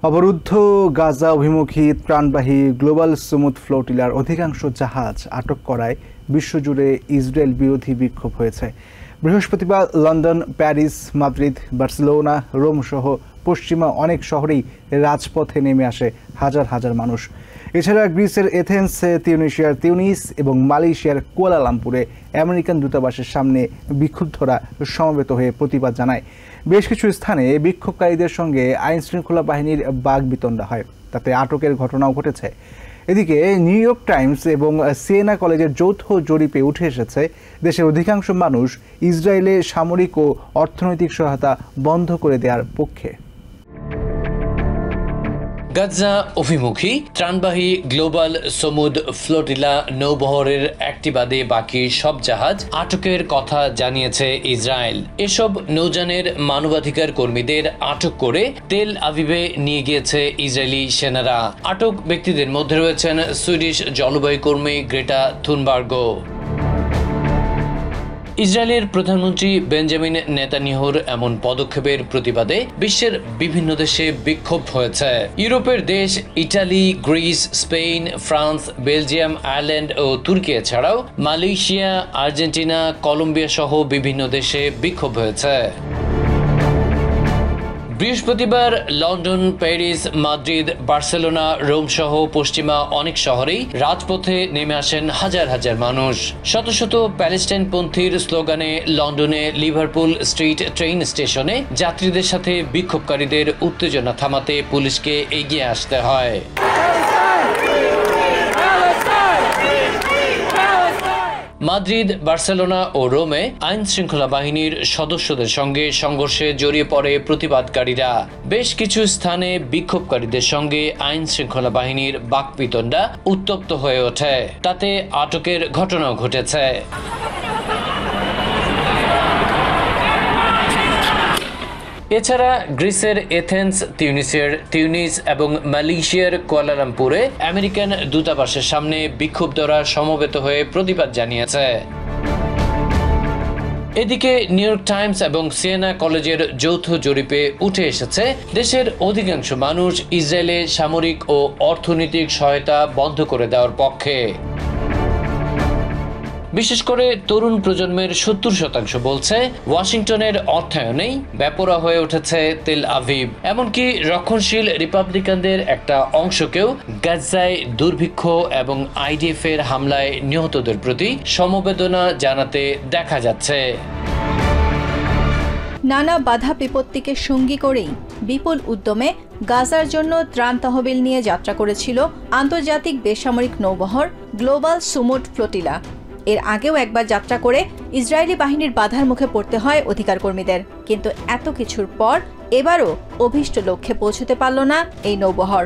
অবরুদ্ধ গাজা অভিমুখী ত্রাণবাহী global Sumud ফ্লোটিলার অধিকাংশ জাহাজ আটক করায় বিশ্বজুড়ে ইসরায়েল বিরোধী বিক্ষোভ হয়েছে। বৃহস্পতিবার London, Paris, Madrid, Barcelona, Rome সহ পশ্চিমা অনেক শহরেই রাজপথে নেমে আসে হাজার হাজার মানুষ। এছাড়া গ্রিসের এথেন্স, তিউনিসিয়ার তিউনিস এবং মালয়েশিয়ার কুয়ালালামপুরে আমেরিকান দূতাবাসের সামনে বিক্ষুব্ধরা সমবেত হয়ে প্রতিবাদ জানায়। বেশ কিছু স্থানে বিক্ষোভকারীদের সঙ্গে আইন শৃঙ্খলা বাহিনীর বাগবিতণ্ডা হয়, তাতে আটকের ঘটনাও ঘটেছে। এদিকে নিউ ইয়র্ক টাইমস এবং সিয়েনা কলেজের যৌথ জরিপে উঠে এসেছে, দেশের অধিকাংশ মানুষ ইসরায়েলে সামরিক ও অর্থনৈতিক সহায়তা বন্ধ করে দেওয়ার পক্ষে। গাজা অভিমুখী ত্রাণবাহী গ্লোবাল সমুদ ফ্লোটিলা নৌবহরের একটি বাদে বাকি সব জাহাজ আটকের কথা জানিয়েছে ইসরায়েল। এসব নৌযানের মানবাধিকার কর্মীদের আটক করে তেল আভিভে নিয়ে গিয়েছে ইসরায়েলি সেনারা। আটক ব্যক্তিদের মধ্যে রয়েছেন সুইডিশ জলবায়ু কর্মী গ্রেটা থুনবার্গও। ইসরায়েলের প্রধানমন্ত্রী বেঞ্জামিন নেতানিয়াহুর এমন পদক্ষেপের প্রতিবাদে বিশ্বের বিভিন্ন দেশে বিক্ষোভ হয়েছে। ইউরোপের দেশ Italy, Greece, Spain, France, Belgium, Ireland ও তুর্কি ছাড়াও মালয়েশিয়া, আর্জেন্টিনা, কলম্বিয়া সহ বিভিন্ন দেশে বিক্ষোভ হয়েছে। বৃহস্পতিবার London, Paris, Madrid, Barcelona, Rome সহ পশ্চিমা অনেক শহরেই রাজপথে নেমে আসেন হাজার হাজার মানুষ। শত শত প্যালেস্টাইনপন্থীর স্লোগানে লন্ডনে লিভারপুল স্ট্রিট ট্রেন স্টেশনে যাত্রীদের সাথে বিক্ষোভকারীদের উত্তেজনা থামাতে পুলিশকে এগিয়ে আসতে হয়। মাদ্রিদ, বার্সেলোনা ও রোমে আইন শৃঙ্খলা বাহিনীর সদস্যদের সঙ্গে সংঘর্ষে জড়িয়ে পড়ে প্রতিবাদকারীরা। বেশ কিছু স্থানে বিক্ষোভকারীদের সঙ্গে আইন শৃঙ্খলা বাহিনীর বাকবিতণ্ডা উত্তপ্ত হয়ে ওঠে, তাতে আটকের ঘটনাও ঘটেছে। এছাড়া গ্রিসের এথেন্স, তিউনিসিয়ার তিউনিস এবং মালয়েশিয়ার কুয়ালালামপুরে আমেরিকান দূতাবাসের সামনে বিক্ষুব্ধরা সমবেত হয়ে প্রতিবাদ জানিয়েছে। এদিকে নিউ ইয়র্ক টাইমস এবং সিয়েনা কলেজের যৌথ জরিপে উঠে এসেছে, দেশের অধিকাংশ মানুষ ইসরায়েলে সামরিক ও অর্থনৈতিক সহায়তা বন্ধ করে দেওয়ার পক্ষে। বিশেষ করে তরুণ প্রজন্মের 70% বলছে ওয়াশিংটনের অর্থায়নেই বেপরোয়া হয়ে উঠেছে তেল আভিভ। এমনকি রক্ষণশীল রিপাবলিকানদের একটা অংশকেও গাজায় দুর্ভিক্ষ এবং আইডিএফ এর হামলায় নিহতদের প্রতি সমবেদনা জানাতে দেখা যাচ্ছে। নানা বাধা বিপত্তিকে সঙ্গী করেই বিপুল উদ্যমে গাজার জন্য ত্রাণ তহবিল নিয়ে যাত্রা করেছিল আন্তর্জাতিক বেসামরিক নৌবহর গ্লোবাল সুমুদ ফ্লোটিলা। এর আগেও একবার যাত্রা করে ইসরায়েলি বাহিনীর বাধার মুখে পড়তে হয় অধিকার কর্মীদের, কিন্তু এত কিছুর পর এবারও অভীষ্ট লক্ষ্যে পৌঁছতে পারল না এই নৌবহর।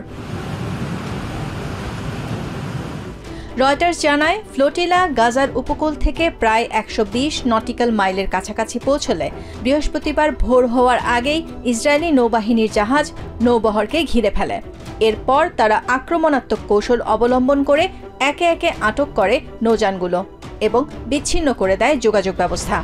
রয়টার্স জানায়, ফ্লোটিলা গাজার উপকূল থেকে প্রায় 120 নটিক্যাল মাইলের কাছাকাছি পৌঁছলে বৃহস্পতিবার ভোর হওয়ার আগেই ইসরায়েলি নৌবাহিনীর জাহাজ নৌবহরকে ঘিরে ফেলে। এরপর তারা আক্রমণাত্মক কৌশল অবলম্বন করে একে একে আটক করে নৌযানগুলো এবং বিচ্ছিন্ন করে দেয় যোগাযোগ ব্যবস্থা।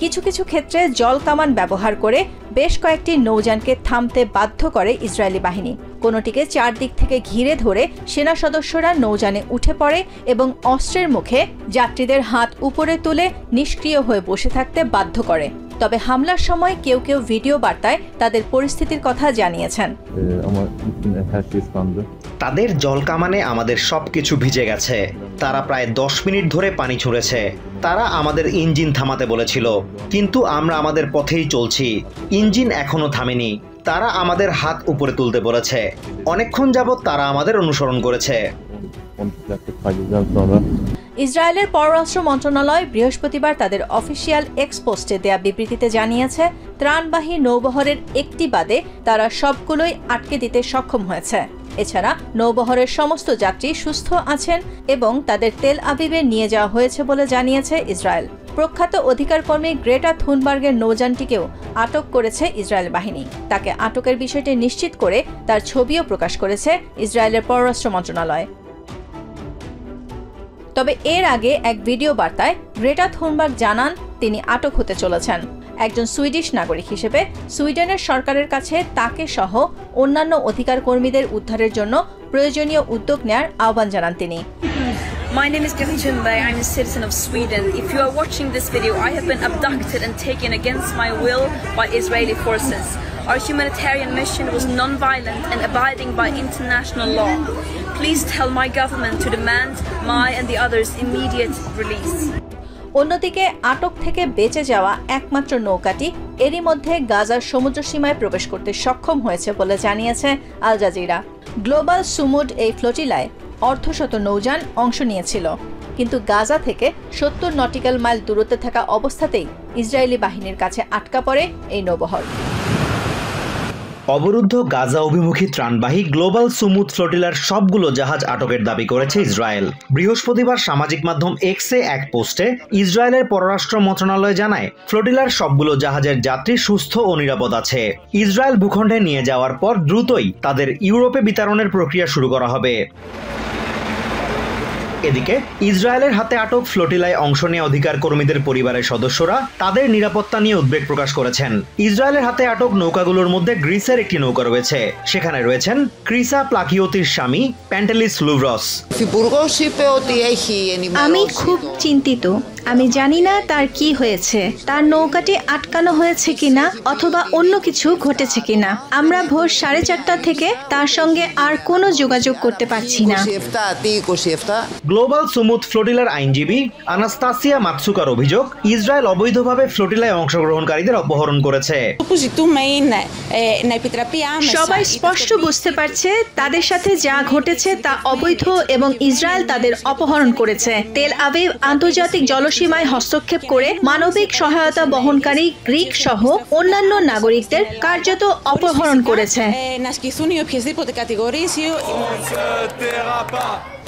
কিছু কিছু ক্ষেত্রে জল কামান ব্যবহার করে বেশ কয়েকটি নৌযানকে থামতে বাধ্য করে ইসরায়েলি বাহিনী। কোনোটিকে চারদিক থেকে ঘিরে ধরে সেনা সদস্যরা নৌযানে উঠে পড়ে এবং অস্ত্রের মুখে যাত্রীদের হাত উপরে তুলে নিষ্ক্রিয় হয়ে বসে থাকতে বাধ্য করে। তবে হামলার সময় কেউ কেউ ভিডিও বার্তায় তাদের পরিস্থিতির কথা জানিয়েছেন। তাদের জলকামানে আমাদের সবকিছু ভিজে গেছে। তারা প্রায় 10 মিনিট ধরে পানি ছুঁড়েছে। তারা আমাদের ইঞ্জিন থামাতে বলেছিল, কিন্তু আমরা আমাদের পথেই চলছি। ইঞ্জিন এখনো থামেনি। তারা আমাদের হাত উপরে তুলতে বলেছে। অনেকক্ষণ যাবৎ তারা আমাদের অনুসরণ করেছে। ইসরায়েলের পররাষ্ট্র মন্ত্রণালয় বৃহস্পতিবার তাদের অফিসিয়াল এক্স পোস্টে দেয়া বিবৃতিতে জানিয়েছে, ত্রাণবাহী নৌবহরের একটি বাদে তারা সবগুলোই আটকে দিতে সক্ষম হয়েছে। এছাড়া নৌবহরের সমস্ত যাত্রী সুস্থ আছেন এবং তাদের তেল আভিভে নিয়ে যাওয়া হয়েছে বলে জানিয়েছে ইসরায়েল। প্রখ্যাত অধিকার কর্মী গ্রেটা থুনবার্গের নৌযানটিকেও আটক করেছে ইসরায়েল বাহিনী। তাকে আটকের বিষয়টি নিশ্চিত করে তার ছবিও প্রকাশ করেছে ইসরায়েলের পররাষ্ট্র মন্ত্রণালয়। তবে এর আগে এক ভিডিও বার্তায় গ্রেটা থুনবার্গ জানান তিনি আটক হতে চলেছেন। একজন সুইডিশ নাগরিক হিসেবে সুইডেনের সরকারের কাছে তাকে সহ অন্যান্য অধিকার কর্মীদের উদ্ধারের জন্য প্রয়োজনীয় উদ্যোগ নেয়ার আহ্বান জানান তিনি। My name is Greta Thunberg. I'm a citizen of Sweden. If you are watching this video, I have been abducted and taken against my will by Israeli forces. Our humanitarian mission was non-violent and abiding by international law. Please tell my government to demand my and the others' immediate release. অন্যদিকে আটক থেকে বেঁচে যাওয়া একমাত্র নৌকাটি এরই মধ্যে গাজার সমুদ্র সীমায় প্রবেশ করতে সক্ষম হয়েছে বলে জানিয়েছে আল জাজিরা। গ্লোবাল সুমুড এই ফ্লোটিলায় অর্ধশত নৌযান অংশ নিয়েছিল, কিন্তু গাজা থেকে 70 নটিক্যাল মাইল দূরত্বে থাকা অবস্থাতেই ইসরায়েলি বাহিনীর কাছে আটকা পড়ে এই নৌবহর। অবরুদ্ধ গাজা অভিমুখী ত্রাণবাহী গ্লোবাল সুমুদ ফ্লোটিলার সবগুলো জাহাজ আটকের দাবি করেছে ইসরায়েল। বৃহস্পতিবার সামাজিক মাধ্যম এক্সে এক পোস্টে ইসরায়েলের পররাষ্ট্র মন্ত্রণালয় জানায়, ফ্লোটিলার সবগুলো জাহাজের যাত্রী সুস্থ ও নিরাপদ আছে। ইসরায়েল ভূখণ্ডে নিয়ে যাওয়ার পর দ্রুতই তাদের ইউরোপে বিতরণের প্রক্রিয়া শুরু করা হবে। এদিকে ইসরায়েলের হাতে আটক ফ্লোটিলায় অংশ নেওয়া অধিকার কর্মীদের পরিবারের সদস্যরা তাদের নিরাপত্তা নিয়ে উদ্বেগ প্রকাশ করেছেন। ইসরায়েলের হাতে আটক নৌকাগুলোর মধ্যে গ্রিসের একটি নৌকা রয়েছে। সেখানে রয়েছেন ক্রিসা প্লাকিওতির স্বামী প্যান্টেলিস লুভরস। আমি খুব চিন্তিত। আমি জানি না তার কি হয়েছে, তার নৌকাটি আটকানো হয়েছে কিনা অথবা অন্য কিছু ঘটেছে কিনা। আমরা ভোর 4:30 থেকে তার সঙ্গে আর কোনো যোগাযোগ করতে পারছি না। গ্লোবাল সুমুদ ফ্লোটিলার আইনজীবী আনাস্তাসিয়া মাতসুকার অভিযোগ, ইসরায়েল অবৈধভাবে ফ্লোটিলায় অংশগ্রহণকারীদের অপহরণ করেছে। সবাই স্পষ্ট বুঝতে পারছে তাদের সাথে যা ঘটেছে তা অবৈধ এবং ইসরায়েল তাদের অপহরণ করেছে। তেল আবিব আন্তর্জাতিক জলসীমায় হস্তক্ষেপ করে মানবিক সহায়তা বহনকারী গ্রিক সহ অন্যান্য নাগরিকদের কার্যত অপহরণ করেছে।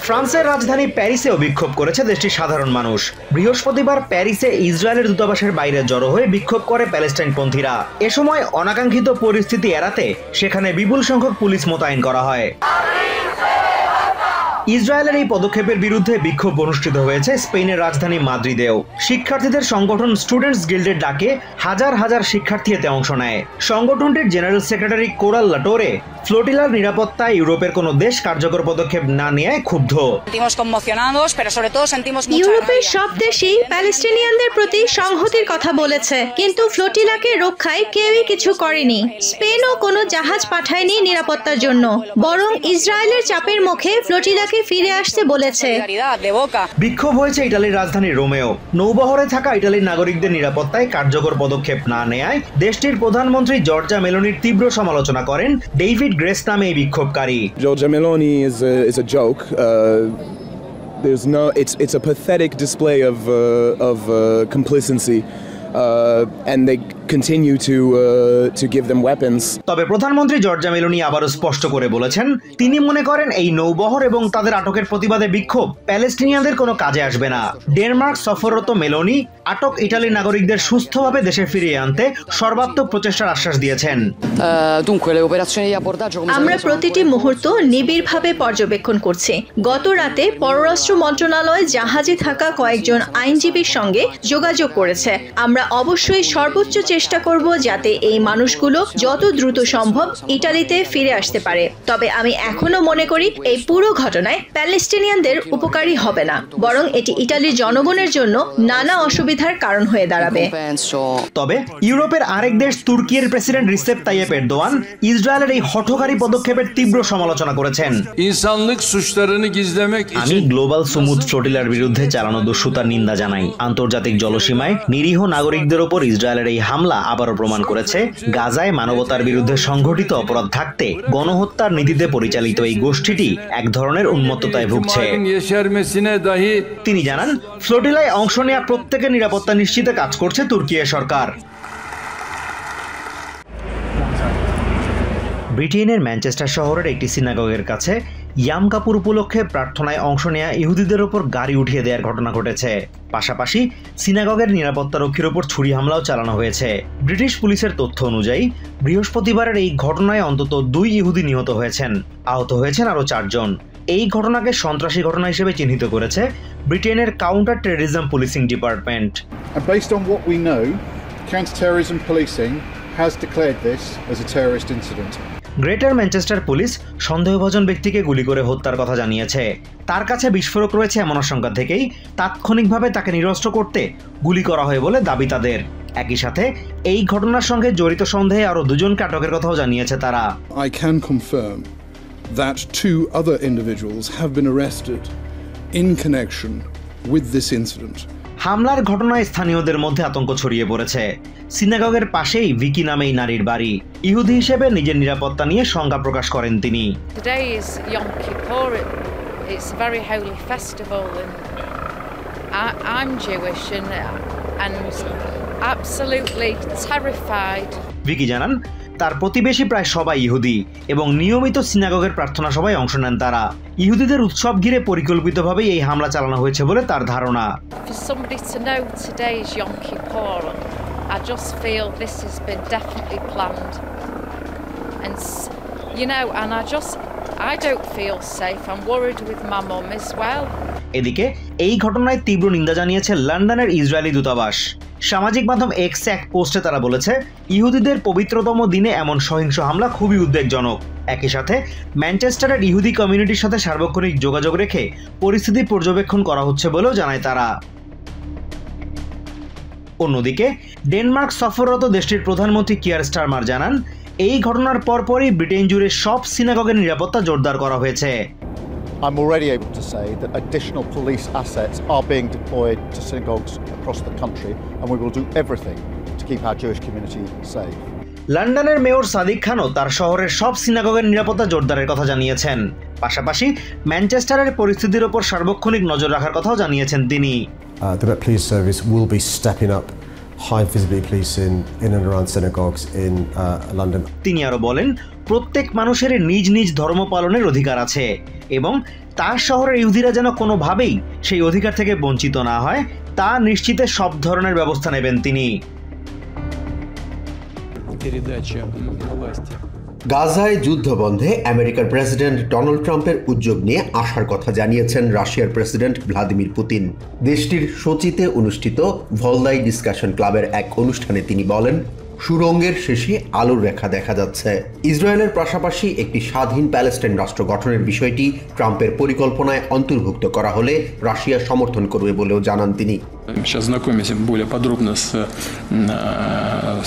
ফ্রান্সের রাজধানী প্যারিসেও বিক্ষোভ করেছে দেশটির সাধারণ মানুষ। বৃহস্পতিবার প্যারিসে ইসরায়েলের দূতাবাসের বাইরে জড়ো হয়ে বিক্ষোভ করে প্যালেস্টাইনপন্থীরা। এ সময় অনাকাঙ্ক্ষিত পরিস্থিতি এড়াতে সেখানে বিপুল সংখ্যক পুলিশ মোতায়েন করা হয়। ইসরায়েলের এই পদক্ষেপের বিরুদ্ধে বিক্ষোভ অনুষ্ঠিত হয়েছে স্পেনের রাজধানী মাদ্রিদেও। শিক্ষার্থীদের সংগঠন স্টুডেন্টস গিল্ডের ডাকে হাজার হাজার শিক্ষার্থী এতে অংশ নেয়। সংগঠনটির জেনারেল সেক্রেটারি কোরাল লাটোরে ফ্লোটিলার নিরাপত্তায় ইউরোপের কোনো দেশ কার্যকর পদক্ষেপ না নেয় ক্ষুব্ধ। ইউরোপের সব দেশই প্যালেস্টিনিয়ানদের প্রতি সংহতির কথা বলেছে, কিন্তু ফ্লোটিলাকে রক্ষায় কেউই কিছু করেনি। স্পেনও কোনো জাহাজ পাঠায়নি নিরাপত্তার জন্য, বরং ইসরায়েলের চাপের মুখে ফ্লোটিলাকে ফিরে আসতে বলেছে। বিক্ষোভ হয়েছে ইটালির রাজধানী রোমেও। নৌবহরে থাকা ইটালির নাগরিকদের নিরাপত্তায় কার্যকর পদক্ষেপ না নেয়ায় দেশটির প্রধানমন্ত্রী জর্জা মেলোনির তীব্র সমালোচনা করেন ডেভিড গ্রেস নামে এই বিক্ষোভকারী। Giorgia Meloni is a joke. It's a pathetic display of complacency, and they continue to give them weapons. তবে প্রধানমন্ত্রী জর্জা মেলোনি আবারও স্পষ্ট করে বলেছেন, তিনি মনে করেন এই নৌবহর এবং তাদের আটকের প্রতিবাদে বিক্ষোভ প্যালেস্টিনিয়ানদের কোনো কাজে আসবে না। ডেনমার্ক সফররত মেলোনি আটক ইটালির নাগরিকদের সুস্থভাবে দেশে ফিরিয়ে আনতে সর্বাত্মক প্রচেষ্টার আশ্বাস দিয়েছেন। আমরা প্রতিটি মুহূর্ত নিবিড়ভাবে পর্যবেক্ষণ করছি। গত রাতে পররাষ্ট্র মন্ত্রণালয় জাহাজে থাকা কয়েকজন আইনজীবীর সঙ্গে যোগাযোগ করেছে। আমরা অবশ্যই সর্বোচ্চ চেষ্টা করব যাতে এই মানুষগুলো যত দ্রুত সম্ভব ইটালিতে ফিরে আসতে পারে। তবে আমি এখনো মনে করি এই পুরো ঘটনায় প্যালেস্টিনিয়ানদের উপকারী হবে না, বরং এটি ইটালির জনগণের জন্য নানা অসুবিধার কারণ হয়ে দাঁড়াবে। তবে ইউরোপের আরেক দেশ তুর্কির প্রেসিডেন্ট রিসেপ তাইয়েপ এরদোয়ান ইসরায়েলের এই হঠকারী পদক্ষেপের তীব্র সমালোচনা করেছেন। আমি গ্লোবাল সুমুদ ফ্লোটিলার বিরুদ্ধে চালানো দস্যুতার নিন্দা জানাই। আন্তর্জাতিক জলসীমায় নিরীহ নাগরিকদের উপর ইসরায়েলের এই হামলা আবারও প্রমাণ করেছে গাজায় মানবতার বিরুদ্ধে সংঘটিত অপরাধ থাকতে গণহত্যার নীতিতে পরিচালিত এই গোষ্ঠীটি এক ধরনের উন্মত্ততায় ভুগছে। তিনি জানান, ফ্লোটিলায় অংশ নেওয়া প্রত্যেকের নিরাপত্তা নিশ্চিতে কাজ করছে তুর্কি সরকার। ব্রিটেনের ম্যানচেস্টার শহরের একটি সিনাগগের কাছে ইয়াম কাপুর উপলক্ষে প্রার্থনায় অংশ নেওয়া ইহুদিদের ওপর গাড়ি উঠিয়ে দেওয়ার ঘটনা ঘটেছে। পাশাপাশি সিনাগগের নিরাপত্তারক্ষীর ওপর ছুরি হামলাও চালানো হয়েছে। ব্রিটিশ পুলিশের তথ্য অনুযায়ী বৃহস্পতিবারের এই ঘটনায় অন্তত 2 ইহুদি নিহত হয়েছেন, আহত হয়েছেন আরও 4 জন। এই ঘটনাকে সন্ত্রাসী ঘটনা হিসেবে চিহ্নিত করেছে ব্রিটেনের counter terrorism policing department. Based on what we know, Counter-terrorism policing has declared this as a terrorist incident. Greater Manchester police সন্দেহভাজন ব্যক্তিকে গুলি করে হত্যার কথা জানিয়েছে। তার কাছে বিস্ফোরক রয়েছে এমন আশঙ্কা থেকেই তাৎক্ষণিকভাবে তাকে নিরস্ত্র করতে গুলি করা হয় বলে দাবি তাদের। একই সাথে এই ঘটনার সঙ্গে জড়িত সন্দেহে আরও দুজনকে আটকের কথাও জানিয়েছে তারা। I can confirm that 2 other individuals have been arrested in connection with this incident. হামলার ঘটনায় স্থানীয়দের মধ্যে আতঙ্ক ছড়িয়ে পড়েছে। সিনাগগের পাশেই ভিকি নামে এই নারীর বাড়ি। ইহুদি হিসেবে নিজের নিরাপত্তা নিয়ে শঙ্কা প্রকাশ করেন তিনি। Today is Yom Kippur. It's a very holy festival and I'm Jewish and absolutely terrified. Vicky জানান তার প্রতিবেশী প্রায় সবাই ইহুদি এবং নিয়মিত সিনাগগের প্রার্থনা সভায় অংশ নেন তারা। ইহুদিদের উৎসব ঘিরে পরিকল্পিতভাবে এই হামলা চালানো হয়েছে বলে তার ধারণা। For somebody to know today is Yom Kippur, I just feel this has been definitely planned. And you know, and I don't feel safe. I'm worried with my mum as well. এদিকে এই ঘটনায় তীব্র নিন্দা জানিয়েছে লন্ডনের Israeli দূতাবাস। সামাজিক মাধ্যম এক্সে এক পোস্টে তারা বলেছে, ইহুদিদের পবিত্রতম দিনে এমন সহিংস হামলা খুবই উদ্বেগজনক। একই সাথে ম্যানচেস্টারের ইহুদি কমিউনিটির সাথে সার্বক্ষণিক যোগাযোগ রেখে পরিস্থিতি পর্যবেক্ষণ করা হচ্ছে বলেও জানায় তারা। অন্যদিকে ডেনমার্ক সফররত দেশটির প্রধানমন্ত্রী কিয়ার স্টারমার জানান, এই ঘটনার পরপরই ব্রিটেন জুড়ে সব সিনাগগের নিরাপত্তা জোরদার করা হয়েছে। I'm already able to say that additional police assets are being deployed to synagogues across the country and we will do everything to keep our Jewish community safe. লন্ডনের মেয়র সাদিক খানও তার শহরের সব সিনাগগের নিরাপত্তা জোরদারের কথা জানিয়েছেন। পাশাপাশি ম্যানচেস্টারের পরিস্থিতির ওপর সার্বক্ষণিক নজর রাখার কথাও জানিয়েছেন তিনি। The Met Police Service will be stepping up high visibility policing in and around synagogues in London. তিনি আরো বলেন, প্রত্যেক মানুষের নিজ নিজ ধর্ম পালনের অধিকার আছে এবং তার শহরের ইহুদিরা যেন কোনোভাবেই সেই অধিকার থেকে বঞ্চিত না হয় তা নিশ্চিতে সব ধরনের ব্যবস্থা নেবেন তিনি। গাজায় যুদ্ধ বন্ধে আমেরিকার প্রেসিডেন্ট ডোনাল্ড ট্রাম্পের উদ্যোগ নিয়ে আশার কথা জানিয়েছেন রাশিয়ার প্রেসিডেন্ট ভ্লাদিমির পুতিন। দেশটির সোচিতে অনুষ্ঠিত ভলদাই ডিসকাশন ক্লাবের এক অনুষ্ঠানে তিনি বলেন, সুড়ঙ্গের শেষে আলোর রেখা দেখা যাচ্ছে। ইসরায়েলের পাশাপাশি একটি স্বাধীন প্যালেস্টাইন রাষ্ট্র গঠনের বিষয়টি ট্রাম্পের পরিকল্পনায় অন্তর্ভুক্ত করা হলে রাশিয়া সমর্থন করবে বলেও জানান তিনি। Сейчас знакомимся более подробно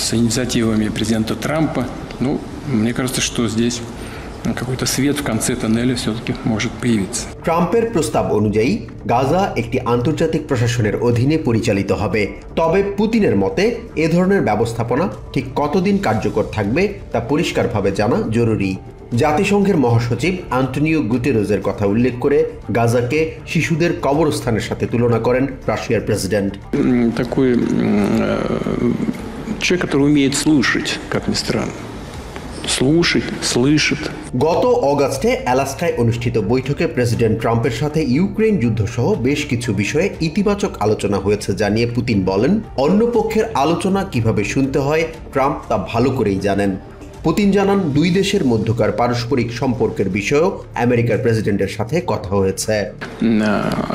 с инициативами президента Трампа. Ну, мне кажется, что здесь какой-то свет в конце тоннеля все-таки может появиться. ট্রাম্পের প্রস্তাব অনুযায়ী গাজা একটি আন্তর্জাতিক প্রশাসনের অধীনে পরিচালিত হবে। তবে পুতিনের মতে এ ধরনের ব্যবস্থাপনা ঠিক কতদিন কার্যকর থাকবে তা পরিষ্কারভাবে জানা জরুরি। জাতিসংঘের মহাসচিব আন্তোনিও গুতেরেসের কথা উল্লেখ করে গাজাকে শিশুদের কবরস্থানের সাথে তুলনা করেন রাশিয়ার প্রেসিডেন্ট। Такой человек, который умеет слушать, как ни странно. слышит. গত অগাস্টে অ্যালাস্কায় অনুষ্ঠিত বৈঠকে প্রেসিডেন্ট ট্রাম্পের সাথে ইউক্রেন যুদ্ধ সহ বেশ কিছু বিষয়ে ইতিবাচক আলোচনা হয়েছে জানিয়ে পুতিন বলেন, অন্য পক্ষের আলোচনা কিভাবে শুনতে হয় ট্রাম্প তা ভালো করেই জানেন। পুতিন জানান, দুই দেশের মধ্যকার পারস্পরিক সম্পর্কের বিষয়েও আমেরিকার প্রেসিডেন্টের সাথে কথা হয়েছে।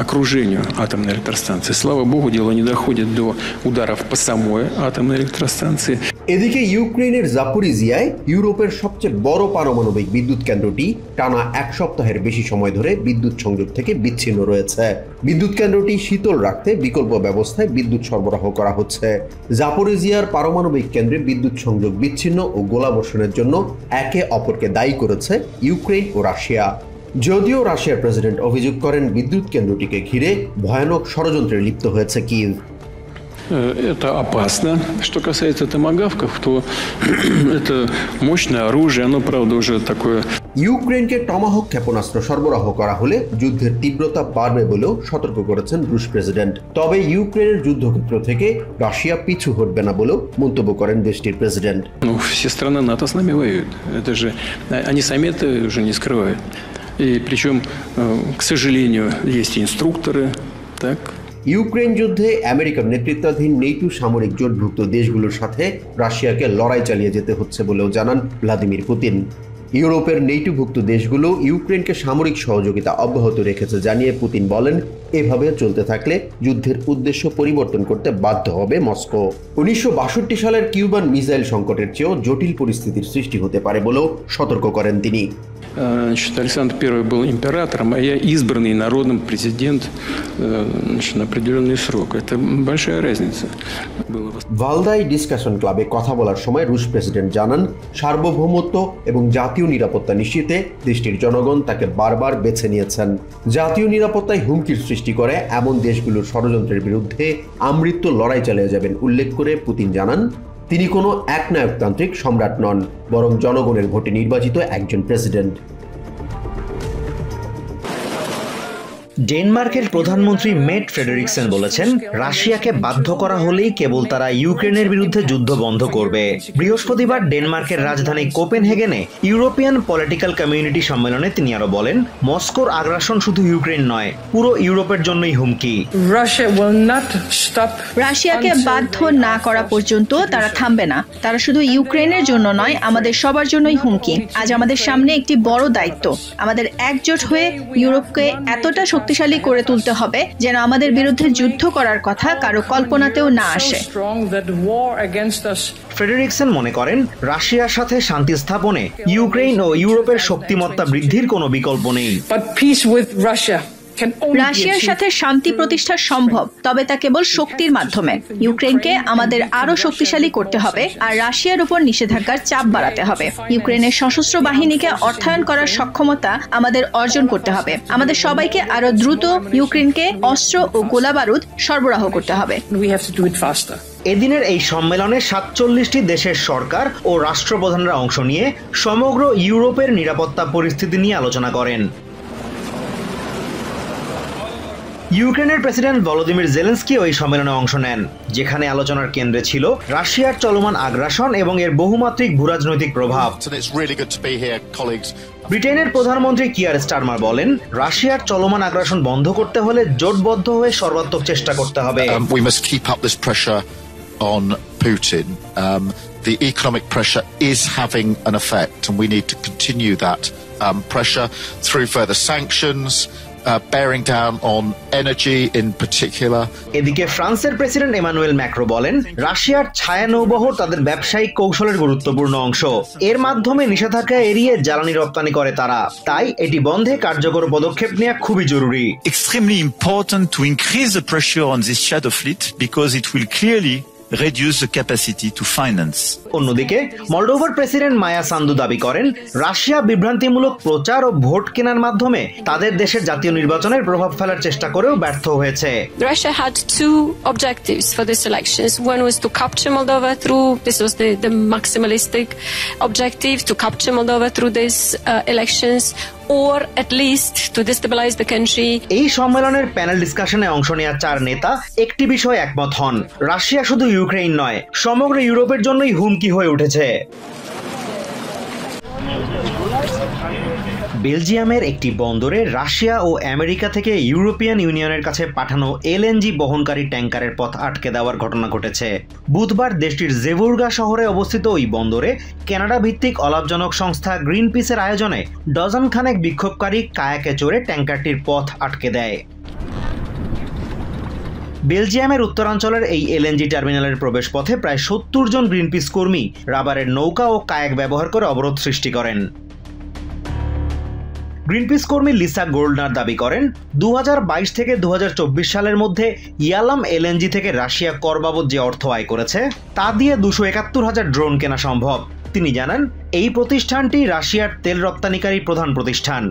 Окружению атомной электростанции. Слава богу, дело не доходит до ударов по самой атомной электростанции. এদিকে ইউক্রেনের জাপোরিজিয়ায় ইউরোপের সবচেয়ে বড় পারমাণবিক বিদ্যুৎ কেন্দ্রটি টানা এক সপ্তাহের বেশি সময় ধরে বিদ্যুৎ সংযোগ থেকে বিচ্ছিন্ন রয়েছে। বিদ্যুৎ কেন্দ্রটি শীতল রাখতে বিকল্প ব্যবস্থায় বিদ্যুৎ সরবরাহ করা হচ্ছে। জাপোরিজিয়ার পারমাণবিক কেন্দ্রে বিদ্যুৎ সংযোগ বিচ্ছিন্ন ও গোলাবর্ষণের জন্য একে অপরকে দায়ী করেছে ইউক্রেন ও রাশিয়া। যদিও রাশিয়ার প্রেসিডেন্ট অভিযোগ করেন বিদ্যুৎ কেন্দ্রটিকে ঘিরে ভয়ানক ষড়যন্ত্রে লিপ্ত হয়েছে কিয়েভ। Это опасно. Что касается томагавков, то это мощное оружие, оно, правда, уже такое... ইউক্রেনকে টমাহক ক্ষেপণাস্ত্র সরবরাহ করা হলে যুদ্ধের তীব্রতা বাড়বে বলেও সতর্ক করেছেন রুশ প্রেসিডেন্ট। তবে ইউক্রেনের যুদ্ধক্ষেত্র থেকে রাশিয়া পিছু হটবে না বলেও মন্তব্য করেন দেশটির প্রেসিডেন্ট। Ну, все страны НАТО с нами воюют. Это же... Они сами это уже не скрывают. И причем, к сожалению, есть инструкторы, так... ইউক্রেন যুদ্ধে আমেরিকার নেতৃত্বাধীন নেটো সামরিক জোটভুক্ত দেশগুলোর সাথে রাশিয়াকে লড়াই চালিয়ে যেতে হচ্ছে বলেও জানান ভ্লাদিমির পুতিন। ইউরোপের নেটোভুক্ত দেশগুলো ইউক্রেনকে সামরিক সহযোগিতা অব্যাহত রেখেছে জানিয়ে পুতিন বলেন, এভাবে চলতে থাকলে যুদ্ধের উদ্দেশ্য পরিবর্তন করতে বাধ্য হবে মস্কো। 1962 সালের কিউবান মিসাইল সংকটের চেয়েও জটিল পরিস্থিতির সৃষ্টি হতে পারে বলেও সতর্ক করেন তিনি। Александр I был императором, а я избранный народом президент на определенный срок. Это большая разница. ভালদাই ডিসকাশন ক্লাবে কথা বলার সময় রুশ প্রেসিডেন্ট জানান, সার্বভৌমত্ব এবং জাতীয় নিরাপত্তা নিশ্চিতে দেশটির জনগণ তাকে বারবার বেছে নিয়েছেন। জাতীয় নিরাপত্তায় হুমকির সৃষ্টি করে এমন দেশগুলোর ষড়যন্ত্রের বিরুদ্ধে আমৃত্যু লড়াই চালিয়ে যাবেন উল্লেখ করে পুতিন জানান, তিনি কোনো একনায়কতান্ত্রিক সম্রাট নন, বরং জনগণের ভোটে নির্বাচিত একজন প্রেসিডেন্ট। ডেনমার্কের প্রধানমন্ত্রী মেট ফ্রেডেরিকসেন বলেছেন, রাশিয়াকে বাধ্য করা হলেই কেবল তারা ইউক্রেনের বিরুদ্ধে যুদ্ধ বন্ধ করবে। বৃহস্পতিবার ডেনমার্কের রাজধানী কোপেনহেগেনে ইউরোপিয়ান পলিটিক্যাল কমিউনিটি সম্মেলনে তিনি আরো বলেন, মস্কোর আগ্রাসন শুধু ইউক্রেন নয়, পুরো ইউরোপের জন্যই হুমকি। রাশিয়াকে বাধ্য না করা পর্যন্ত তারা থামবে না। তারা শুধু ইউক্রেনের জন্য নয়, আমাদের সবার জন্যই হুমকি। আজ আমাদের সামনে একটি বড় দায়িত্ব। আমাদের একজোট হয়ে ইউরোপকে এতটা শক্তিশালী করে তুলতে হবে যেন আমাদের বিরুদ্ধে যুদ্ধ করার কথা কারো কল্পনাতেও না আসে। ফ্রেডেরিকসন মনে করেন, রাশিয়ার সাথে শান্তি স্থাপনে ইউক্রেন ও ইউরোপের শক্তিমত্তা বৃদ্ধির কোনো বিকল্প নেই। রাশিয়ার সাথে শান্তি প্রতিষ্ঠা সম্ভব, তবে তা কেবল শক্তির মাধ্যমে। ইউক্রেনকে আমাদের আরো শক্তিশালী করতে হবে আর রাশিয়ার উপর নিষেধাজ্ঞার চাপ বাড়াতে হবে। ইউক্রেনের সশস্ত্র বাহিনীকে অর্থায়ন করার সক্ষমতা আমাদের অর্জন করতে হবে। আমাদের সবাইকে আরো দ্রুত ইউক্রেনকে অস্ত্র ও গোলাবারুদ সরবরাহ করতে হবে। এদিনের এই সম্মেলনে 47টি দেশের সরকার ও রাষ্ট্রপ্রধানরা অংশ নিয়ে সমগ্র ইউরোপের নিরাপত্তা পরিস্থিতি নিয়ে আলোচনা করেন। ইউক্রেনের প্রেসিডেন্ট ভলোদিমির জেলেনস্কি ওই সম্মেলনে অংশ নেন, যেখানে আলোচনার কেন্দ্রে ছিল রাশিয়ার চলমান আগ্রাসন এবং এর বহুমাত্রিক ভূরাজনৈতিক প্রভাব। ব্রিটেনের প্রধানমন্ত্রী কিয়ার স্টারমার বলেন, রাশিয়ার চলমান আগ্রাসন বন্ধ করতে হলে জোটবদ্ধ হয়ে সর্বাত্মক চেষ্টা করতে হবে। Putin. The economic pressure is having an effect, and we need to continue that pressure through further sanctions, bearing down on energy in particular. এদিকে ফ্রান্সের প্রেসিডেন্ট এমানুয়েল ম্যাক্রো বলেন, রাশিয়ার ছায়া নৌবহর তাদের ব্যবসায়িক কৌশলের গুরুত্বপূর্ণ অংশ। এর মাধ্যমে নিষেধাজ্ঞা এড়িয়ে জ্বালানি রপ্তানি করে তারা। তাই এটি বন্ধে কার্যকর পদক্ষেপ নেওয়া খুবই জরুরি। Extremely important to increase the pressure on this shadow fleet because it will clearly reduce the capacity to finance. অন্যদিকে মলডোভার প্রেসিডেন্ট মায়া সান্দু দাবি করেন, রাশিয়া বিভ্রান্তিমূলক প্রচার ও ভোট কেনার মাধ্যমে তাদের দেশের জাতীয় নির্বাচনের প্রভাব ফেলার চেষ্টা করেও ব্যর্থ হয়েছে। Russia had two objectives for these elections. One was to capture Moldova through, this was the maximalistic objective, to capture Moldova through these elections, or at least to destabilize the country. এই সম্মেলনের panel ডিসকাশনে অংশ নেওয়া 4 নেতা একটি বিষয়ে একমত হন, Russia শুধু ইউক্রেন নয়, সমগ্র ইউরোপের জন্যই হুমকি হয়ে উঠেছে। বেলজিয়ামের একটি বন্দরে রাশিয়া ও আমেরিকা থেকে ইউরোপিয়ান ইউনিয়নের কাছে পাঠানো এলএনজি বহনকারী ট্যাঙ্কারের পথ আটকে দেওয়ার ঘটনা ঘটেছে। বুধবার দেশটির জেভুরগা শহরে অবস্থিত ওই বন্দরে কানাডা ভিত্তিক অলাভজনক সংস্থা গ্রিন পিসের আয়োজনে ডজন খানেক বিক্ষোভকারী কায়াকে চড়ে ট্যাঙ্কারটির পথ আটকে দেয়। বেলজিয়ামের উত্তরাঞ্চলের এই এলএনজি টার্মিনালের প্রবেশ পথে প্রায় 70 জন গ্রিনপিস কর্মী রাবারের নৌকা ও কায়াক ব্যবহার করে অবরোধ সৃষ্টি করেন। গ্রিনপিস কর্মী লিসা গোল্ডনার দাবি করেন, 2022 থেকে 2024 সালের মধ্যে ইয়ালাম এলএনজি থেকে রাশিয়া কর বাবদ যে অর্থ আয় করেছে তা দিয়ে 271,000 ড্রোন কেনা সম্ভব। তিনি জানান, এই প্রতিষ্ঠানটি রাশিয়ার তেল রপ্তানিকারী প্রধান প্রতিষ্ঠান।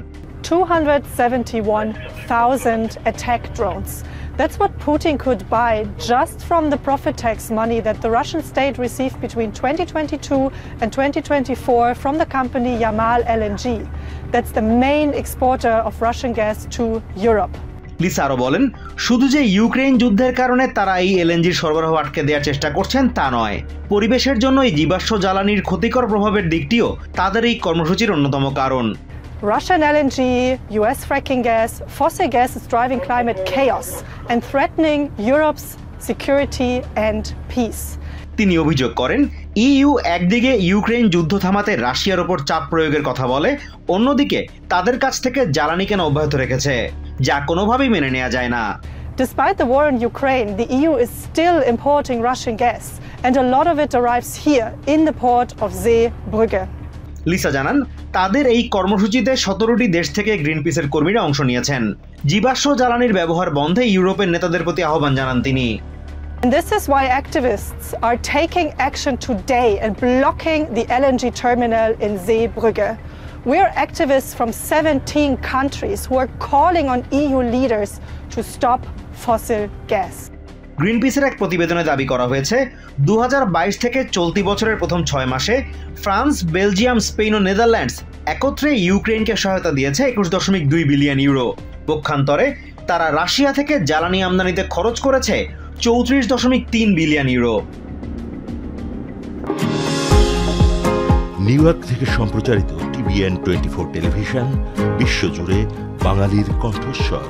271,000 attack drones. That's what Putin could buy just from the profit tax money that the Russian state received between 2022 and 2024 from the company Yamal LNG. That's the main exporter of Russian gas to Europe. Lisa আরো বলেন, শুধু যে Ukraine যুদ্ধের কারণে তারা এই এলএনজির সরবরাহ আটকে দেওয়ার চেষ্টা করছেন তা নয়, পরিবেশের জন্য এই জীবাশ্ম জ্বালানির ক্ষতিকর প্রভাবের দিকটিও তাদের এই কর্মসূচির অন্যতম কারণ। Russian LNG, US fracking gas, fossil gas is driving climate chaos and threatening Europe's security and peace. তিনি অভিযোগ করেন, ইইউ একদিকে ইউক্রেন যুদ্ধ থামাতে রাশিয়ার ওপর চাপ প্রয়োগের কথা বলে, অন্যদিকে তাদের কাছ থেকে জ্বালানি কেনা অব্যাহত রেখেছে, যা কোনোভাবেই মেনে নেওয়া যায় না। Despite the war in Ukraine, the EU is still importing Russian gas, and a lot of it arrives here in the port of Seebrugge. Lisa জানান, তাদের এই কর্মসূচিতে 17টি দেশ থেকে গ্রিনপিসের কর্মীরা অংশ নিয়েছেন। জীবাশ্ম জ্বালানির ব্যবহার বন্ধে ইউরোপের নেতাদের প্রতি আহ্বান জানান তিনি। And this is why activists are taking action today and blocking the LNG terminal in Seebrugge. We are activists from 17 countries who are calling on EU leaders to stop fossil gas. গ্রিনপিসের এক প্রতিবেদনে দাবি করা হয়েছে 2022 থেকে চলতি বছরের প্রথম 6 মাসে ফ্রান্স, বেলজিয়াম, স্পেন ও নেদারল্যান্ডস একত্রে ইউক্রেনকে সহায়তা দিয়েছে 21.2 বিলিয়ন ইউরো। পক্ষান্তরে তারা রাশিয়া থেকে জ্বালানি আমদানিতে খরচ করেছে 34.3 বিলিয়ন ইউরো। নিউ ইয়র্ক থেকে সম্প্রচারিত TVN 24 টেলিভিশন বিশ্বজুড়ে বাঙালির কণ্ঠস্বর।